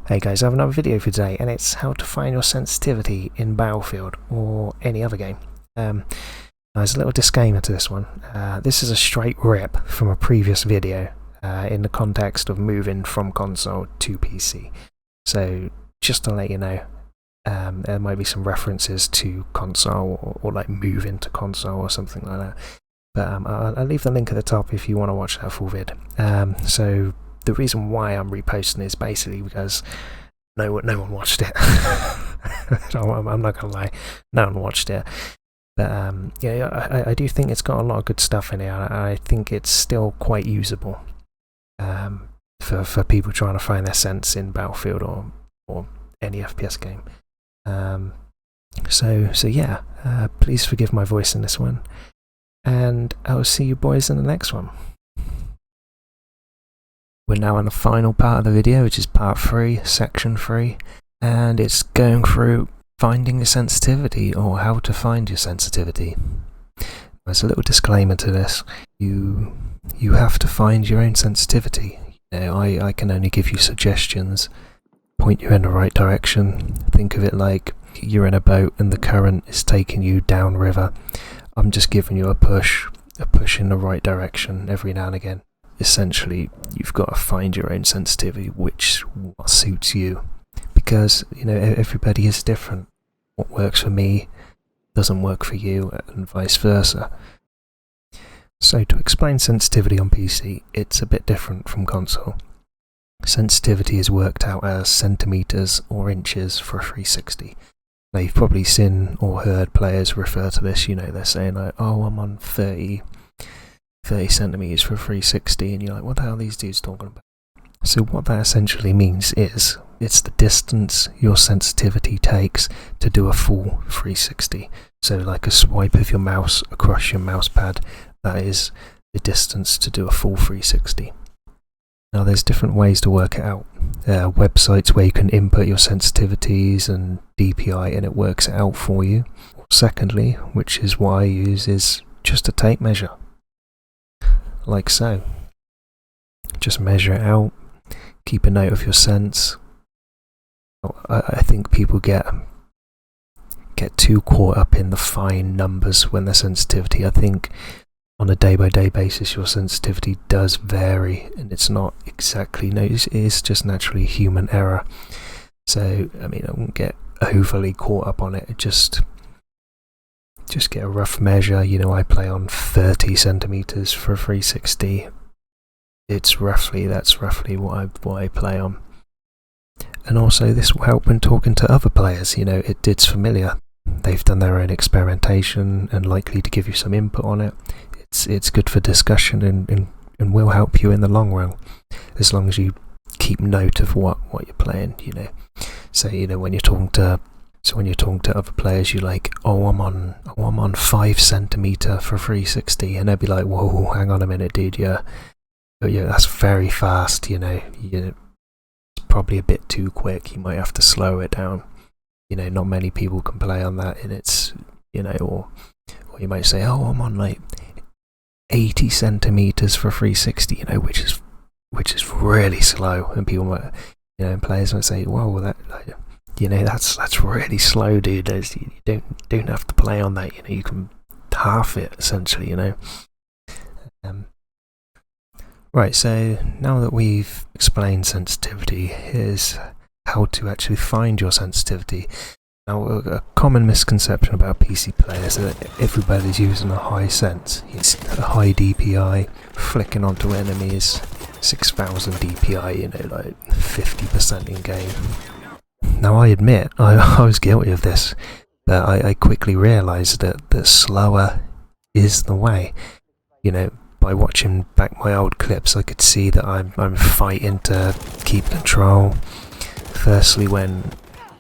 Hey guys, I have another video for today, and it's how to find your sensitivity in Battlefield or any other game. There's a little disclaimer to this one. This is a straight rip from a previous video in the context of moving from console to PC. So just to let you know, there might be some references to console or like move into console or something like that. But I'll leave the link at the top if you want to watch that full vid. So the reason why I'm reposting is basically because no one watched it. I'm not gonna lie, no one watched it. But yeah, I do think it's got a lot of good stuff in it. I think it's still quite usable for people trying to find their sense in Battlefield or any FPS game. So yeah, please forgive my voice in this one, and I'll see you boys in the next one. We're now on the final part of the video, which is part 3, section 3, and it's going through finding your sensitivity, or how to find your sensitivity. There's a little disclaimer to this. You have to find your own sensitivity. You know, I can only give you suggestions, point you in the right direction. Think of it like you're in a boat and the current is taking you downriver. I'm just giving you a push in the right direction every now and again. Essentially, you've got to find your own sensitivity, what suits you, because you know everybody is different. What works for me doesn't work for you, and vice versa. So to explain sensitivity on PC, it's a bit different from console. Sensitivity is worked out as centimeters or inches for a 360. Now you've probably seen or heard players refer to this. You know, they're saying like, "Oh, I'm on 30 centimeters for 360, and you're like, what the hell are these dudes talking about? So what that essentially means is it's the distance your sensitivity takes to do a full 360. So like a swipe of your mouse across your mouse pad, that is the distance to do a full 360. Now there's different ways to work it out. Websites where you can input your sensitivities and DPI and it works it out for you. Secondly, which is what I use, is just a tape measure. Like so. Just measure it out, keep a note of your sense. I think people get too caught up in the fine numbers when their sensitivity. I think on a day-by-day basis your sensitivity does vary, and it's not exactly, no, it is just naturally human error. So I mean, I won't get overly caught up on it. Just get a rough measure. You know, I play on 30 centimeters for a 360. That's roughly what I play on. And also this will help when talking to other players. You know, it's familiar. They've done their own experimentation and likely to give you some input on it. It's good for discussion and will help you in the long run, as long as you keep note of what you're playing, you know. So, you know, when you're talking to other players, you're like, oh, I'm on 5 centimeter for 360, and they'll be like, whoa, hang on a minute, dude, yeah, that's very fast, you know, it's probably a bit too quick, you might have to slow it down. You know, not many people can play on that, and it's, you know, or you might say, oh, I'm on like 80 centimeters for 360, you know, which is really slow, and people might, you know, and players might say, whoa, that, like, you know, that's really slow, dude. You don't have to play on that. You know, you can half it essentially. You know. Right. So now that we've explained sensitivity, here's how to actually find your sensitivity. Now, a common misconception about PC players is that everybody's using a high sense. It's a high DPI, flicking onto enemies, 6,000 DPI. You know, like 50% in game. Now I admit, I was guilty of this, but I quickly realised that slower is the way. You know, by watching back my old clips, I could see that I'm fighting to keep control. Firstly, when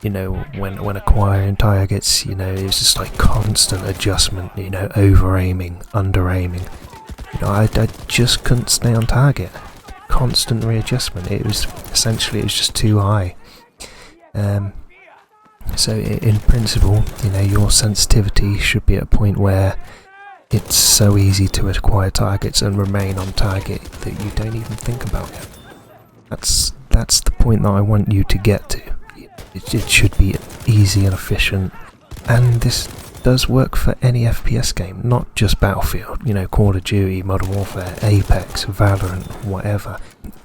acquiring targets, you know, it was just like constant adjustment, you know, over-aiming, under-aiming. You know, I just couldn't stay on target. Constant readjustment. It was just too high. So in principle, you know, your sensitivity should be at a point where it's so easy to acquire targets and remain on target that you don't even think about it. That's that's the point that I want you to get to. It should be easy and efficient, and this does work for any FPS game, not just Battlefield, Call of Duty, Modern Warfare, Apex, Valorant, whatever.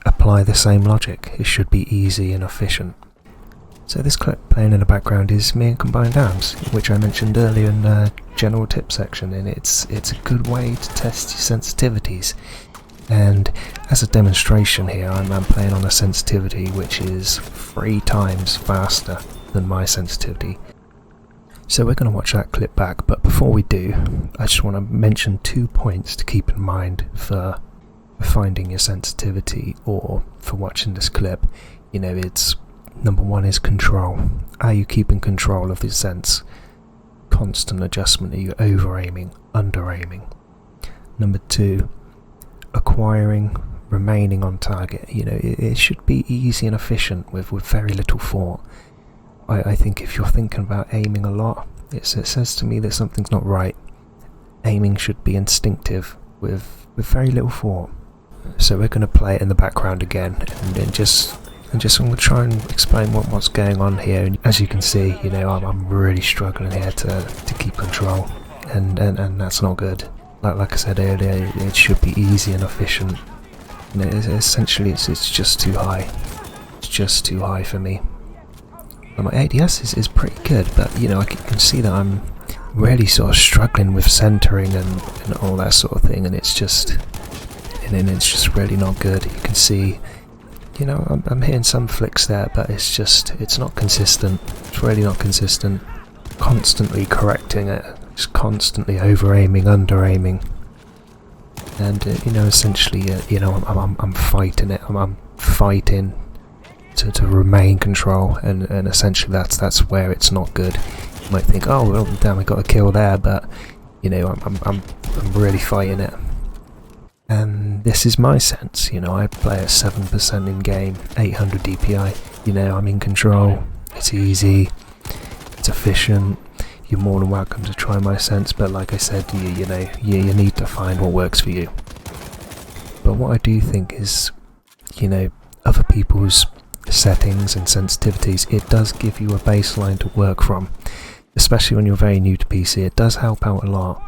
Apply the same logic. It should be easy and efficient. So this clip playing in the background is me and combined arms, which I mentioned earlier in the general tip section, and it's a good way to test your sensitivities. And as a demonstration here, I'm playing on a sensitivity which is 3 times faster than my sensitivity. So we're going to watch that clip back, but before we do, I just want to mention 2 points to keep in mind for finding your sensitivity or for watching this clip. It's number 1 is control. Are you keeping control of the sense? Constant adjustment. Are you over-aiming, under-aiming? Number 2, acquiring, remaining on target. It should be easy and efficient with very little thought. I think if you're thinking about aiming a lot, it says to me that something's not right. Aiming should be instinctive with very little thought. So we're going to play it in the background again, and just I'm going to try and explain what's going on here. And as you can see, I'm really struggling here to keep control, and that's not good. Like I said earlier, it should be easy and efficient. Essentially, it's just too high. It's just too high for me. And my ADS is pretty good, but I can see that I'm really sort of struggling with centering and all that sort of thing, and it's just really not good. You can see, I'm hitting some flicks there, but it's not consistent. It's really not consistent. Constantly correcting it. Just constantly over-aiming, under-aiming, and essentially, I'm fighting it. I'm fighting to remain control, and essentially that's where it's not good. You might think, oh well, damn, I got a kill there, but I'm really fighting it. And this is my sense. I play at 7% in game, 800 DPI. I'm in control. It's easy. It's efficient. You're more than welcome to try my sense, but like I said, you need to find what works for you. But what I do think is, other people's settings and sensitivities, it does give you a baseline to work from, especially when you're very new to PC. It does help out a lot,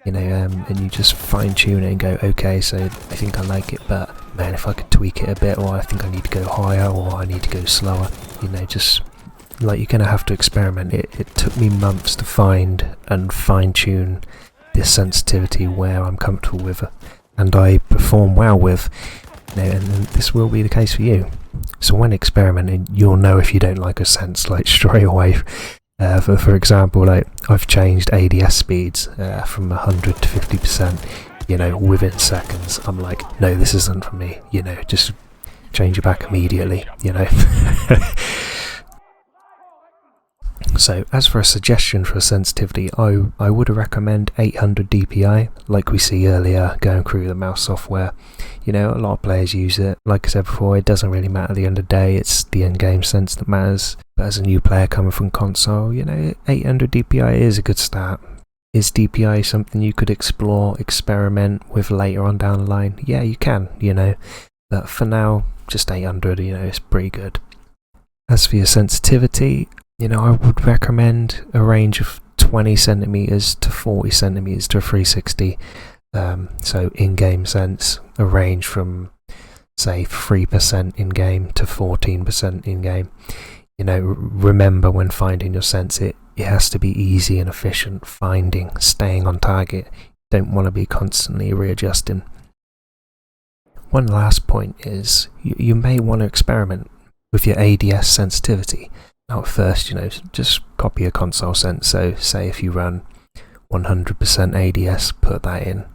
and you just fine tune it and go, okay, so I think I like it, but man, if I could tweak it a bit, or I think I need to go higher, or I need to go slower, just like, you're going to have to experiment. It took me months to find and fine-tune this sensitivity where I'm comfortable with and I perform well with, and this will be the case for you. So when experimenting, you'll know if you don't like a sense, like, straight away. For example, like, I've changed ADS speeds from 100 to 50%, within seconds. I'm like, no, this isn't for me, just change it back immediately, So, as for a suggestion for a sensitivity, I would recommend 800 DPI, like we see earlier going through the mouse software. A lot of players use it. Like I said before, it doesn't really matter at the end of the day, it's the in-game sense that matters. But as a new player coming from console, 800 DPI is a good start. Is DPI something you could explore, experiment with later on down the line? Yeah, you can, But for now, just 800, is pretty good. As for your sensitivity, I would recommend a range of 20 centimeters to 40 centimeters to a 360. So in-game sense, a range from, say, 3% in-game to 14% in-game. Remember, when finding your sense, it has to be easy and efficient. Staying on target. You don't want to be constantly readjusting. One last point is, you may want to experiment with your ADS sensitivity. Now at first, just copy a console sense. So say if you run 100% ADS, put that in,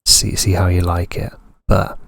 see how you like it. But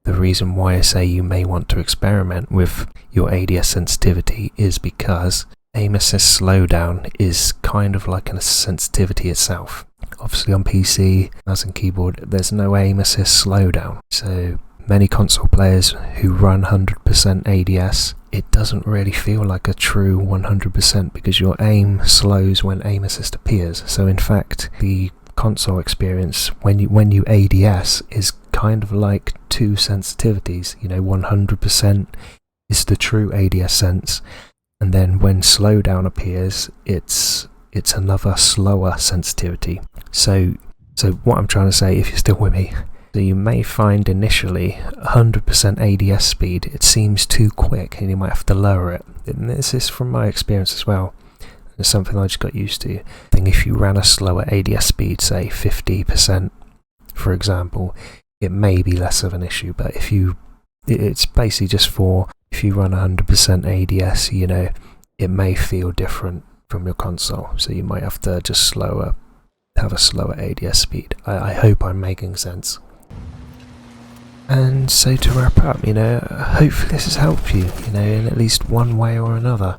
the reason why I say you may want to experiment with your ADS sensitivity is because aim assist slowdown is kind of like a sensitivity itself. Obviously on PC, mouse and keyboard, there's no aim assist slowdown. So many console players who run 100% ADS, it doesn't really feel like a true 100% because your aim slows when aim assist appears. So in fact, the console experience when you ADS is kind of like two sensitivities. 100% is the true ADS sense, and then when slowdown appears, it's another slower sensitivity. So what I'm trying to say, if you're still with me, so you may find initially 100% ADS speed, it seems too quick and you might have to lower it. And this is from my experience as well. It's something I just got used to. I think if you ran a slower ADS speed, say 50%, for example, it may be less of an issue. But it's basically just for if you run 100% ADS, you know, it may feel different from your console. So you might have to just have a slower ADS speed. I hope I'm making sense. And so to wrap up, you know, hopefully this has helped you, you know, in at least one way or another.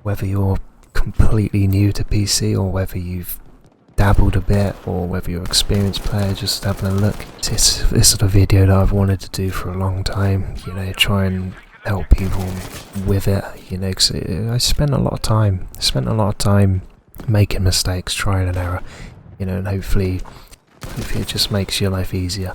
Whether you're completely new to PC or whether you've dabbled a bit or whether you're an experienced player just having a look, it's this sort of video that I've wanted to do for a long time, you know, try and help people with it, you know, because I spent a lot of time making mistakes, trial and error, you know, and hopefully it just makes your life easier.